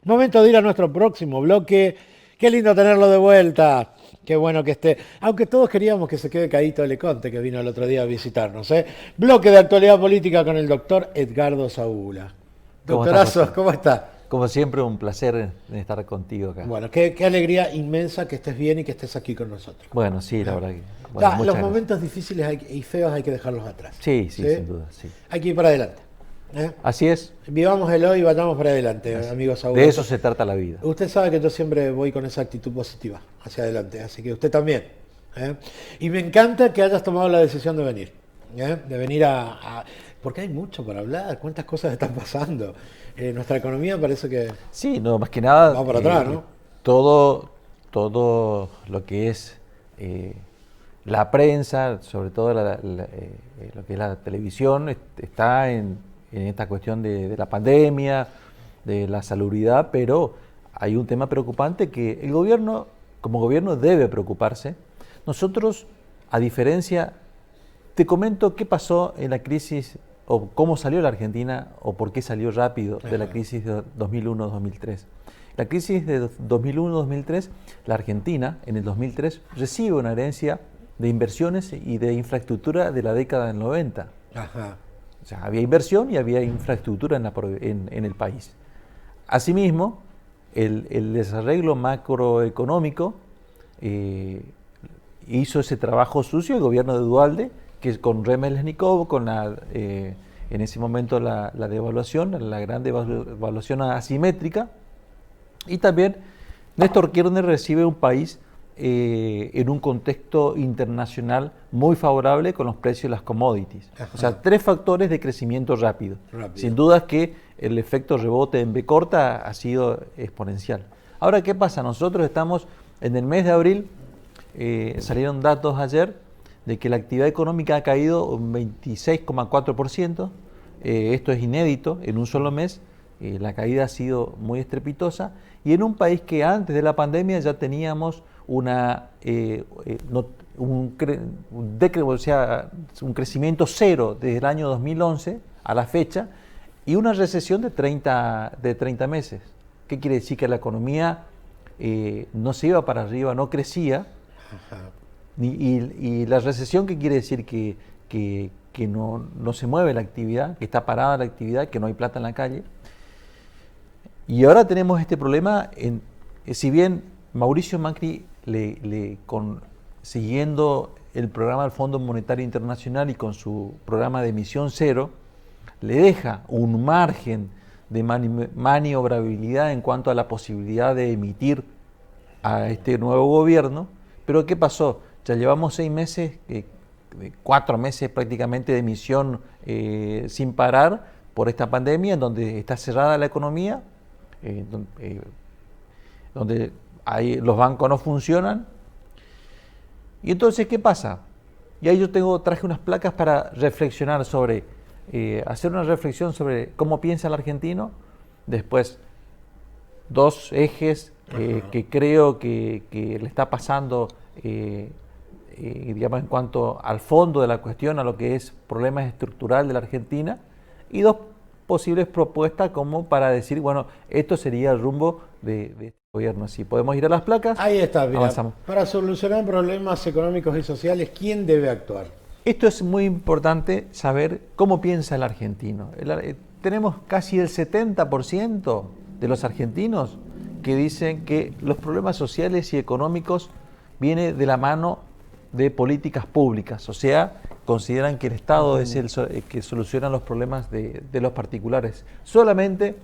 Momento de ir a nuestro próximo bloque. Qué lindo tenerlo de vuelta. Qué bueno que esté. Aunque todos queríamos que se quede Caíto Leconte, que vino el otro día a visitarnos. Bloque de actualidad política con el doctor Edgardo Saúla. ¿Cómo estás, Doctorazo, José? ¿cómo está? Como siempre, un placer estar contigo acá. Bueno, qué alegría inmensa que estés bien y que estés aquí con nosotros. Bueno, sí, la ¿Eh? verdad que. Bueno, Ya, muchas los gracias. momentos difíciles y feos hay que dejarlos atrás. Sí, sí, ¿Sí? sin duda, sí. Hay que ir para adelante. ¿Eh? Así es. Vivamos el hoy y vayamos para adelante, amigo Saúl. De eso se trata la vida. Usted sabe que yo siempre voy con esa actitud positiva hacia adelante, así que usted también. ¿Eh? Y me encanta que hayas tomado la decisión de venir. De venir porque hay mucho para hablar, cuántas cosas están pasando. Nuestra economía parece que Sí, no, más que nada, va para atrás, ¿no? todo lo que es la prensa, sobre todo lo que es la televisión, está en esta cuestión de la pandemia, de la salubridad, pero hay un tema preocupante que el gobierno, como gobierno, debe preocuparse. Nosotros, a diferencia, te comento qué pasó en la crisis o cómo salió la Argentina o por qué salió rápido de la crisis de 2001-2003. La crisis de 2001-2003, la Argentina en el 2003 recibe una herencia de inversiones y de infraestructura de la década del 90. Ajá. O sea, había inversión y había infraestructura en el país. Asimismo, el desarreglo macroeconómico hizo ese trabajo sucio el gobierno de Duhalde, que con Remelesnikov, con en ese momento la devaluación, la gran devaluación asimétrica, y también Néstor Kirchner recibe un país en un contexto internacional muy favorable con los precios de las commodities. Ajá. O sea, tres factores de crecimiento rápido. Rápido. Sin duda es que el efecto rebote en B corta ha sido exponencial. Ahora, ¿qué pasa? Nosotros estamos en el mes de abril, salieron datos ayer de que la actividad económica ha caído un 26,4%. Esto es inédito en un solo mes. La caída ha sido muy estrepitosa. Y en un país que antes de la pandemia ya teníamos un crecimiento cero desde el año 2011 a la fecha y una recesión de 30 meses. ¿Qué quiere decir? Que la economía no se iba para arriba, no crecía. Ajá. Y la recesión, ¿qué quiere decir? Que no se mueve la actividad, que está parada la actividad, que no hay plata en la calle. Y ahora tenemos este problema, si bien Mauricio Macri, siguiendo el programa del Fondo Monetario Internacional y con su programa de emisión cero, le deja un margen de maniobrabilidad en cuanto a la posibilidad de emitir a este nuevo gobierno. Pero ¿qué pasó? Ya llevamos 6 meses, 4 meses prácticamente de emisión sin parar por esta pandemia, en donde está cerrada la economía, donde los bancos no funcionan. Y entonces, ¿qué pasa? Y ahí traje unas placas para reflexionar sobre, hacer una reflexión sobre cómo piensa el argentino. Después, 2 ejes que creo que le está pasando, digamos, en cuanto al fondo de la cuestión, a lo que es problemas estructural de la Argentina, y 2 posibles propuestas como para decir, bueno, esto sería el rumbo de este gobierno. Si podemos ir a las placas, Ahí está, mira. avanzamos. Para solucionar problemas económicos y sociales, ¿quién debe actuar? Esto es muy importante saber cómo piensa el argentino. Tenemos casi el 70% de los argentinos que dicen que los problemas sociales y económicos vienen de la mano de políticas públicas, o sea, consideran que el Estado es el que soluciona los problemas de los particulares. Solamente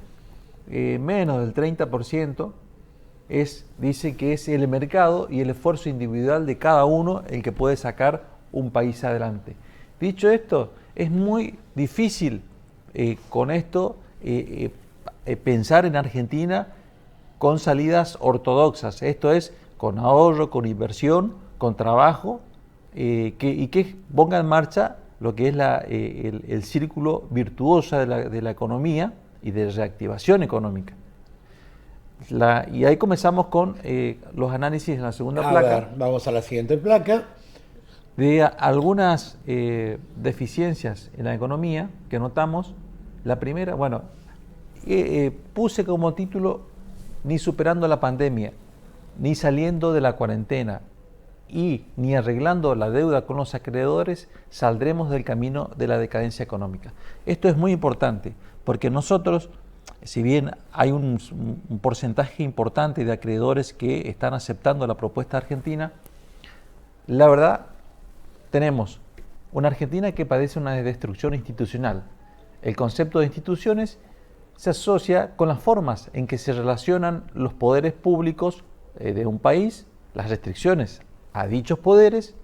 menos del 30% dice que es el mercado y el esfuerzo individual de cada uno el que puede sacar un país adelante. Dicho esto, es muy difícil con esto pensar en Argentina con salidas ortodoxas, esto es, con ahorro, con inversión, con trabajo, y que ponga en marcha lo que es el círculo virtuoso de la economía y de reactivación económica. Y ahí comenzamos con los análisis en la segunda placa. A ver, vamos a la siguiente placa. De algunas deficiencias en la economía que notamos. La primera, bueno, puse como título ni superando la pandemia, ni saliendo de la cuarentena y ni arreglando la deuda con los acreedores, saldremos del camino de la decadencia económica. Esto es muy importante, porque nosotros, si bien hay un porcentaje importante de acreedores que están aceptando la propuesta argentina, la verdad, tenemos una Argentina que padece una destrucción institucional. El concepto de instituciones se asocia con las formas en que se relacionan los poderes públicos de un país, las restricciones a dichos poderes,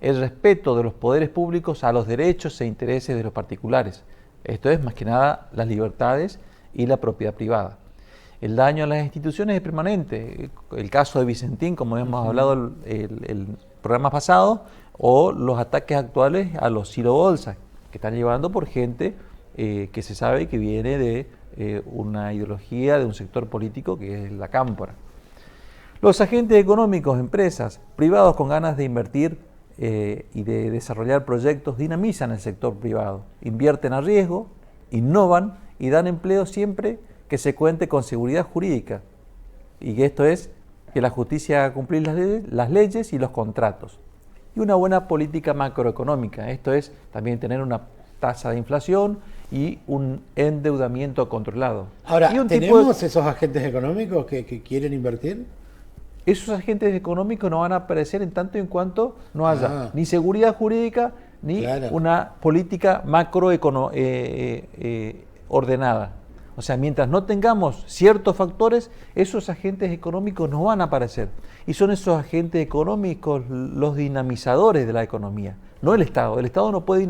el respeto de los poderes públicos a los derechos e intereses de los particulares. Esto es más que nada las libertades y la propiedad privada. El daño a las instituciones es permanente. El caso de Vicentín, como hemos hablado el programa pasado, o los ataques actuales a los silobolsas, que están llevando por gente que se sabe que viene de una ideología de un sector político que es la cámpora. Los agentes económicos, empresas, privados con ganas de invertir y de desarrollar proyectos dinamizan el sector privado, invierten a riesgo, innovan y dan empleo siempre que se cuente con seguridad jurídica. Y que esto es que la justicia haga cumplir las leyes y los contratos. Y una buena política macroeconómica, esto es también tener una tasa de inflación y un endeudamiento controlado. Ahora, y ¿tenemos esos agentes económicos que quieren invertir? Esos agentes económicos no van a aparecer en tanto y en cuanto no haya ni seguridad jurídica ni una política ordenada. O sea, mientras no tengamos ciertos factores, esos agentes económicos no van a aparecer. Y son esos agentes económicos los dinamizadores de la economía, no el Estado. El Estado no puede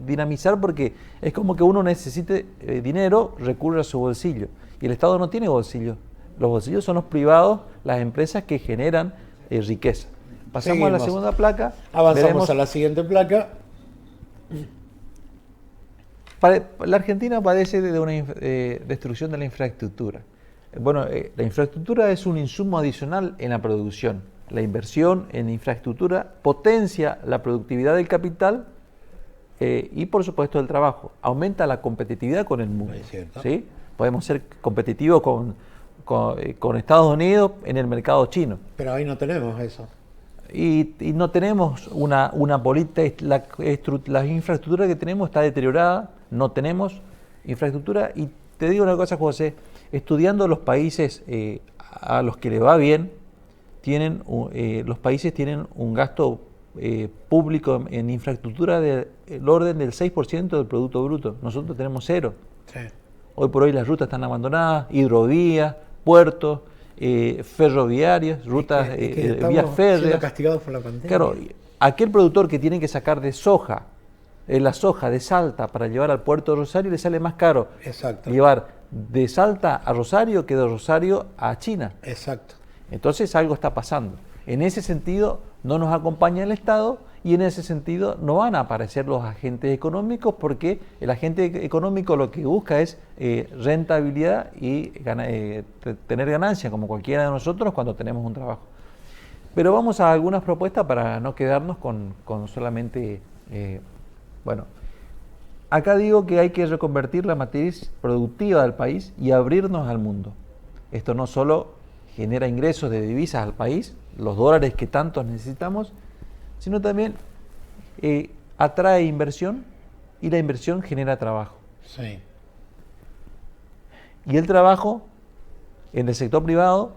dinamizar porque es como que uno necesite dinero, recurre a su bolsillo. Y el Estado no tiene bolsillo. Los bolsillos son los privados, las empresas que generan riqueza. Pasamos a la segunda placa. Avanzamos a la siguiente placa. La Argentina padece de una destrucción de la infraestructura. Bueno, la infraestructura es un insumo adicional en la producción. La inversión en infraestructura potencia la productividad del capital y, por supuesto, el trabajo. Aumenta la competitividad con el mundo. ¿Sí? Podemos ser competitivos con Estados Unidos en el mercado chino. Pero ahí no tenemos eso. Y no tenemos una política, la infraestructura que tenemos está deteriorada, no tenemos infraestructura. Y te digo una cosa, José, estudiando los países a los que le va bien, los países tienen un gasto público en infraestructura del orden del 6% del Producto Bruto. Nosotros tenemos 0%. Sí. Hoy por hoy las rutas están abandonadas, hidrovías, puertos, ferroviarias, rutas, vías férreas. Siendo castigados por la pandemia. Claro, aquel productor que tiene que sacar de soja, la soja de Salta para llevar al puerto de Rosario, le sale más caro llevar de Salta a Rosario que de Rosario a China. Exacto. Entonces algo está pasando. En ese sentido no nos acompaña el Estado y en ese sentido no van a aparecer los agentes económicos porque el agente económico lo que busca es rentabilidad y tener ganancia como cualquiera de nosotros cuando tenemos un trabajo. Pero vamos a algunas propuestas para no quedarnos con solamente... bueno, acá digo que hay que reconvertir la matriz productiva del país y abrirnos al mundo. Esto no solo genera ingresos de divisas al país, los dólares que tantos necesitamos, sino también atrae inversión y la inversión genera trabajo. Sí. Y el trabajo en el sector privado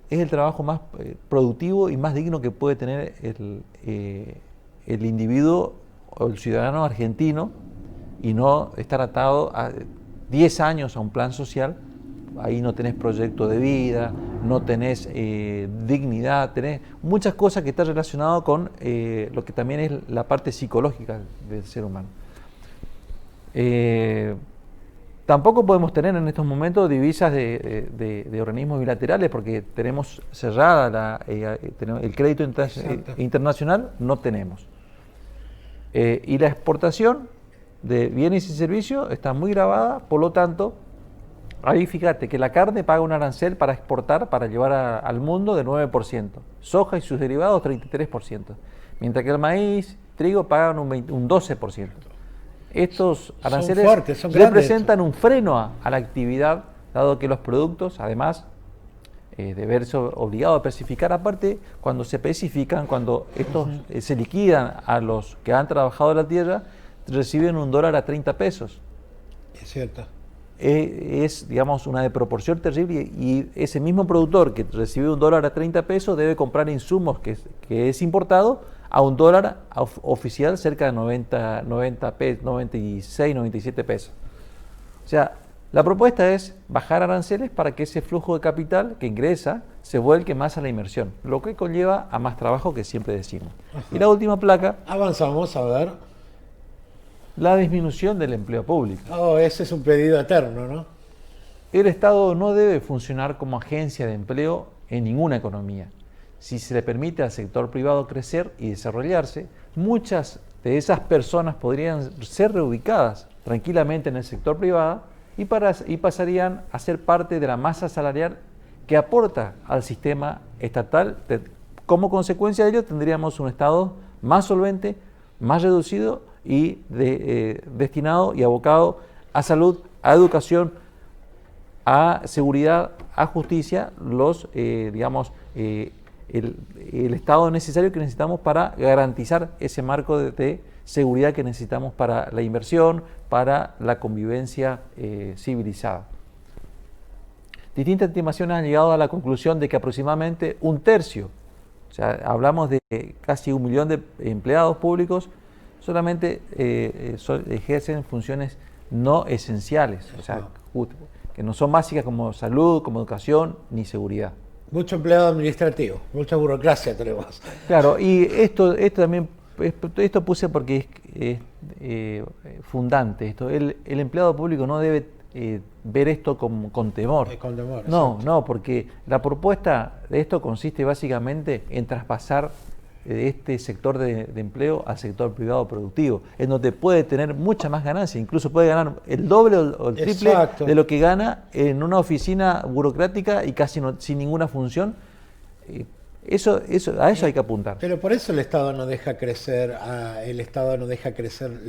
es el trabajo más productivo y más digno que puede tener el individuo o el ciudadano argentino y no estar atado a 10 años a un plan social. Ahí no tenés proyecto de vida, no tenés dignidad, tenés muchas cosas que están relacionadas con lo que también es la parte psicológica del ser humano. Tampoco podemos tener en estos momentos divisas de organismos bilaterales porque tenemos cerrada el crédito internacional, no tenemos. Y la exportación de bienes y servicios está muy grabada, por lo tanto, ahí fíjate que la carne paga un arancel para exportar, para llevar al mundo de 9%, soja y sus derivados 33%, mientras que el maíz, trigo pagan un 12%. Estos aranceles son representan un freno a la actividad, dado que los productos, además, de verse obligado a especificar. Aparte, cuando se especifican, cuando estos se liquidan a los que han trabajado la tierra, reciben $1 a 30 pesos. Es cierto. Es, digamos, una desproporción terrible, y ese mismo productor que recibe $1 a 30 pesos debe comprar insumos que es importado a $1 oficial, cerca de 96, 97 pesos. O sea, la propuesta es bajar aranceles para que ese flujo de capital que ingresa se vuelque más a la inversión, lo que conlleva a más trabajo, que siempre decimos. Ajá. Y la última placa, Avanzamos, a ver. la disminución del empleo público. Oh, ese es un pedido eterno, ¿no? El Estado no debe funcionar como agencia de empleo en ninguna economía. Si se le permite al sector privado crecer y desarrollarse, muchas de esas personas podrían ser reubicadas tranquilamente en el sector privado y pasarían a ser parte de la masa salarial que aporta al sistema estatal. Como consecuencia de ello, tendríamos un Estado más solvente, más reducido y destinado y abocado a salud, a educación, a seguridad, a justicia, el Estado necesario que necesitamos para garantizar ese marco de seguridad que necesitamos para la inversión, para la convivencia civilizada. Distintas estimaciones han llegado a la conclusión de que aproximadamente un tercio, o sea, hablamos de casi 1 millón de empleados públicos, solamente ejercen funciones no esenciales, o sea, que no son básicas como salud, como educación ni seguridad. Mucho empleado administrativo, mucha burocracia tenemos. Claro, y esto también, esto puse porque es fundante. El empleado público no debe ver esto con temor. Con temor. No, porque la propuesta de esto consiste básicamente en traspasar de este sector de empleo al sector privado productivo, en donde puede tener mucha más ganancia, incluso puede ganar el doble o el triple Exacto. de lo que gana en una oficina burocrática y casi sin ninguna función. A eso hay que apuntar. Pero por eso el Estado no deja crecer,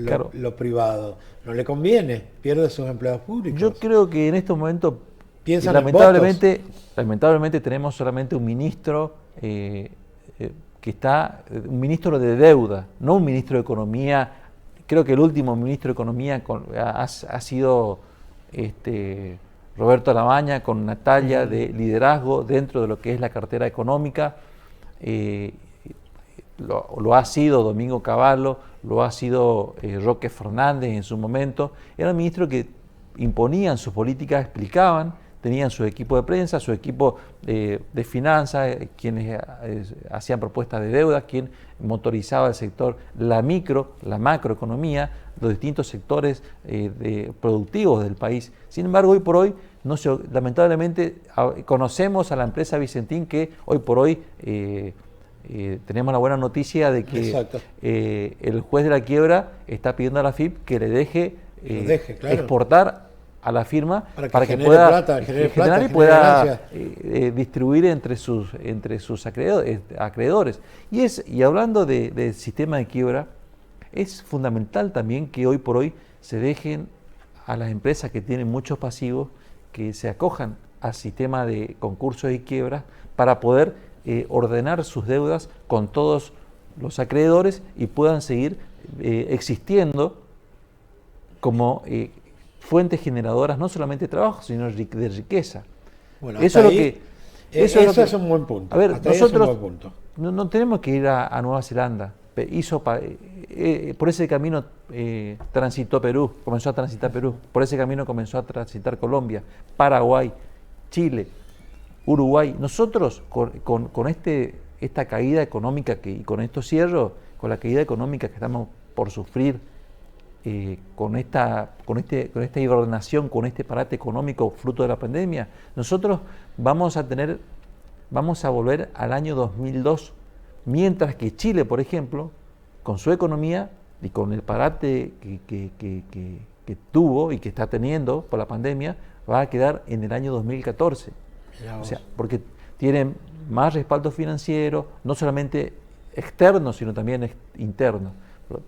Claro. lo privado. No le conviene, pierde sus empleados públicos. Yo creo que en estos momentos, Piensan lamentablemente tenemos solamente un ministro un ministro de deuda, no un ministro de economía. Creo que el último ministro de economía ha sido Roberto Lamagna, con una talla de liderazgo dentro de lo que es la cartera económica. Lo ha sido Domingo Cavallo, lo ha sido Roque Fernández en su momento. Eran ministros que imponían sus políticas, explicaban, tenían su equipo de prensa, su equipo de finanzas, quienes hacían propuestas de deuda, quien motorizaba el sector, la macroeconomía, los distintos sectores productivos del país. Sin embargo, hoy por hoy, lamentablemente, conocemos a la empresa Vicentín, que hoy por hoy tenemos la buena noticia de que el juez de la quiebra está pidiendo a la FIP que le deje exportar a la firma para que pueda generar y pueda distribuir entre sus acreedores. Y hablando del sistema de quiebra, es fundamental también que hoy por hoy se dejen a las empresas que tienen muchos pasivos que se acojan al sistema de concursos y quiebras para poder ordenar sus deudas con todos los acreedores y puedan seguir existiendo como fuentes generadoras no solamente de trabajo, sino de riqueza. Bueno, eso es un buen punto. A ver, nosotros es un buen punto. No tenemos que ir a Nueva Zelanda. Por ese camino transitó Perú, comenzó a transitar Perú. Por ese camino comenzó a transitar Colombia, Paraguay, Chile, Uruguay. Nosotros con esta caída económica y con estos cierros, con la caída económica que estamos por sufrir, con esta hibernación, con este parate económico fruto de la pandemia, nosotros vamos a volver al año 2002, mientras que Chile, por ejemplo, con su economía y con el parate que tuvo y que está teniendo por la pandemia, va a quedar en el año 2014. O sea, porque tienen más respaldo financiero, no solamente externo, sino también interno.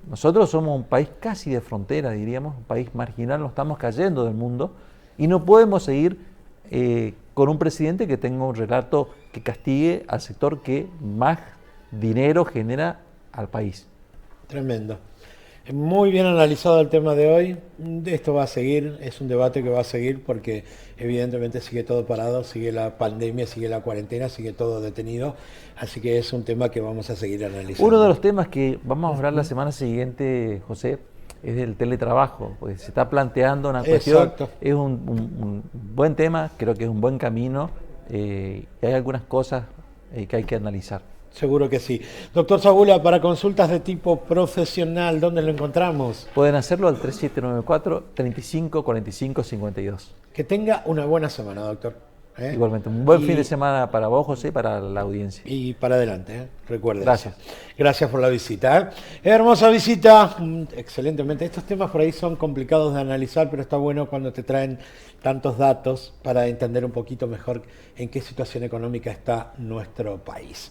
Nosotros somos un país casi de frontera, diríamos, un país marginal, nos estamos cayendo del mundo y no podemos seguir con un presidente que tenga un relato que castigue al sector que más dinero genera al país. Tremendo. Muy bien analizado el tema de hoy. Esto va a seguir, es un debate que va a seguir porque evidentemente sigue todo parado, sigue la pandemia, sigue la cuarentena, sigue todo detenido. Así que es un tema que vamos a seguir analizando. Uno de los temas que vamos a hablar la semana siguiente, José, es del teletrabajo, porque se está planteando una cuestión, Exacto. es un buen tema, creo que es un buen camino, y hay algunas cosas que hay que analizar. Seguro que sí. Doctor Zabula, para consultas de tipo profesional, ¿dónde lo encontramos? Pueden hacerlo al 3794-3545-52. Que tenga una buena semana, doctor. Igualmente, un buen fin de semana para vos, José, y para la audiencia. Y para adelante, recuerde. Gracias. Gracias por la visita. Hermosa visita, excelentemente. Estos temas por ahí son complicados de analizar, pero está bueno cuando te traen tantos datos para entender un poquito mejor en qué situación económica está nuestro país.